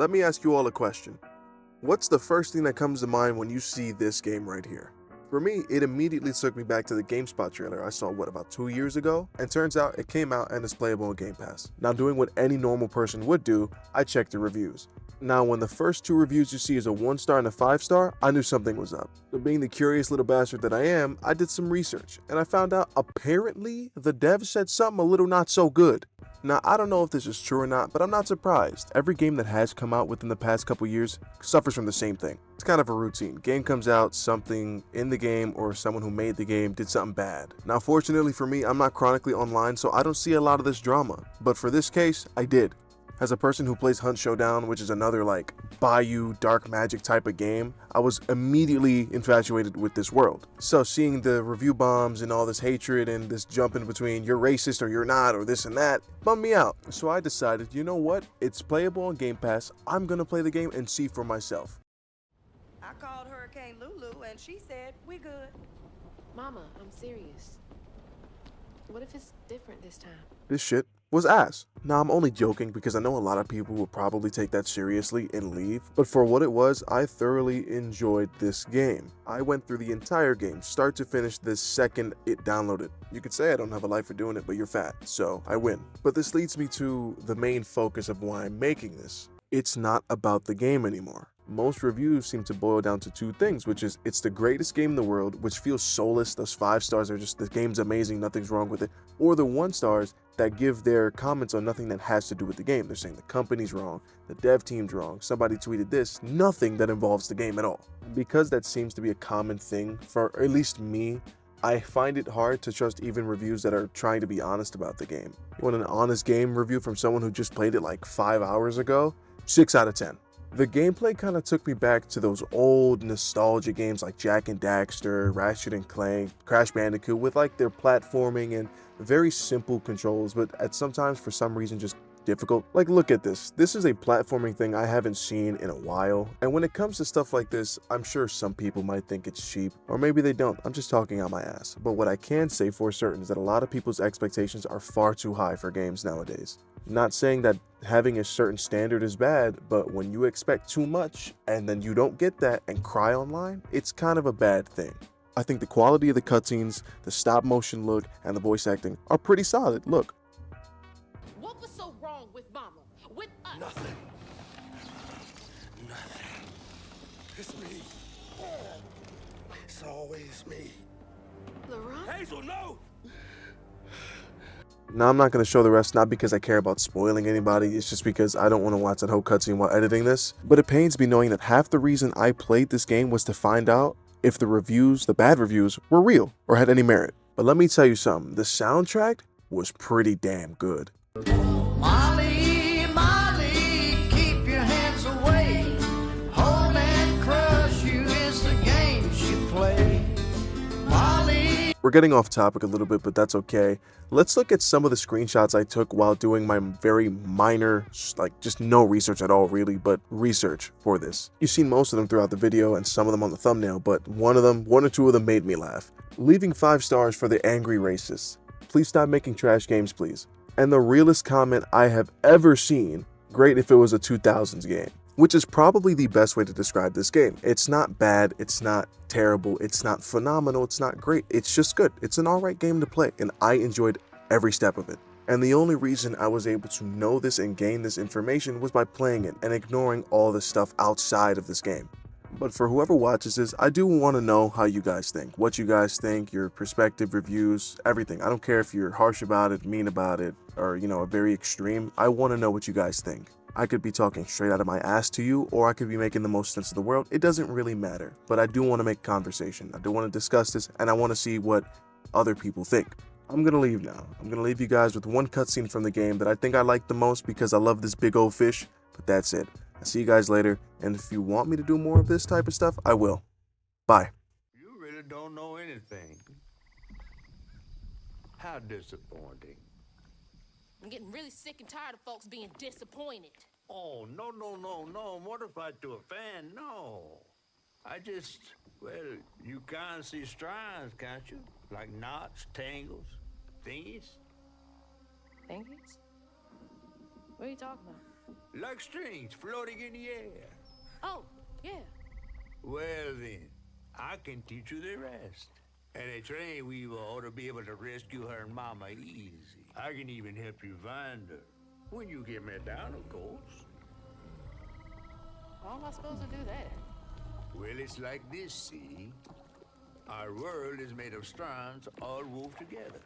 Let me ask you all a question. What's the first thing that comes to mind when you see this game right here? For me, it immediately took me back to the GameSpot trailer I saw, about 2 years ago? And turns out it came out and is playable on Game Pass. Now, doing what any normal person would do, I checked the reviews. Now, when the first 2 reviews you see is a 1-star and a 5-star, I knew something was up. So being the curious little bastard that I am, I did some research, and I found out apparently the devs said something a little not so good. Now, I don't know if this is true or not, but I'm not surprised. Every game that has come out within the past couple years suffers from the same thing. It's kind of a routine. Game comes out, something in the game or someone who made the game did something bad. Now, fortunately for me, I'm not chronically online, so I don't see a lot of this drama. But for this case, I did. As a person who plays Hunt Showdown, which is another like Bayou dark magic type of game, I was immediately infatuated with this world. So seeing the review bombs and all this hatred and this jumping between you're racist or you're not or this and that bummed me out. So I decided, you know what? It's playable on Game Pass. I'm gonna play the game and see for myself. I called Hurricane Lulu and she said, we good. Mama, I'm serious. What if it's different this time? This shit was ass. Now, I'm only joking because I know a lot of people will probably take that seriously and leave, but for what it was, I thoroughly enjoyed this game. I went through the entire game, start to finish, the second it downloaded. You could say I don't have a life for doing it, but you're fat, so I win. But this leads me to the main focus of why I'm making this. It's not about the game anymore. Most reviews seem to boil down to 2 things, which is it's the greatest game in the world, which feels soulless. Those 5 stars are just the game's amazing, nothing's wrong with it. Or the 1 stars that give their comments on nothing that has to do with the game. They're saying the company's wrong, the dev team's wrong, somebody tweeted this, nothing that involves the game at all. Because that seems to be a common thing for at least me, I find it hard to trust even reviews that are trying to be honest about the game. You want an honest game review from someone who just played it like 5 hours ago? 6 out of 10. The gameplay kind of took me back to those old nostalgia games like Jak and Daxter, Ratchet and Clank, Crash Bandicoot with like their platforming and very simple controls, but at sometimes for some reason just difficult. Like, look at this. This is a platforming thing I haven't seen in a while. And when it comes to stuff like this, I'm sure some people might think it's cheap, or maybe they don't. I'm just talking out my ass. But what I can say for certain is that a lot of people's expectations are far too high for games nowadays. Not saying that having a certain standard is bad, but when you expect too much and then you don't get that and cry online, it's kind of a bad thing. I think the quality of the cutscenes, the stop motion look, and the voice acting are pretty solid. Look. What was so wrong with Mama? With us? Nothing. It's me. It's always me. Laurent? Hazel, no! Now, I'm not going to show the rest, not because I care about spoiling anybody, it's just because I don't want to watch that whole cutscene while editing this. But it pains me knowing that half the reason I played this game was to find out if the reviews, the bad reviews, were real or had any merit. But let me tell you something, the soundtrack was pretty damn good. Molly, Molly, keep your hands away. Hold and crush you is the game she play. Molly. We're getting off topic a little bit, but that's okay. Let's look at some of the screenshots I took while doing my very minor, like just no research at all really, but research for this. You've seen most of them throughout the video and some of them on the thumbnail, but one or two of them made me laugh. Leaving 5 stars for the angry racists. Please stop making trash games, please. And the realest comment I have ever seen, great if it was a 2000s game. Which is probably the best way to describe this game. It's not bad, it's not terrible, it's not phenomenal, it's not great, it's just good. It's an alright game to play, and I enjoyed every step of it. And the only reason I was able to know this and gain this information was by playing it and ignoring all the stuff outside of this game. But for whoever watches this, I do want to know how you guys think, what you guys think, your perspective, reviews, everything. I don't care if you're harsh about it, mean about it, or, very extreme. I want to know what you guys think. I could be talking straight out of my ass to you, or I could be making the most sense of the world. It doesn't really matter, but I do want to make conversation. I do want to discuss this, and I want to see what other people think. I'm going to leave now. I'm going to leave you guys with one cutscene from the game that I think I like the most because I love this big old fish, but that's it. I'll see you guys later, and if you want me to do more of this type of stuff, I will. Bye. You really don't know anything. How disappointing. I'm getting really sick and tired of folks being disappointed. Oh, no. Mortified to a fan, no. You can't see strands, can't you? Like knots, tangles, thingies. Thingies? What are you talking about? Like strings floating in the air. Oh, yeah. Well then, I can teach you the rest. And a train weaver ought to be able to rescue her mama easy. I can even help you find her. When you get me down, of course. How am I supposed to do that? Well, it's like this, see? Our world is made of strands all wove together.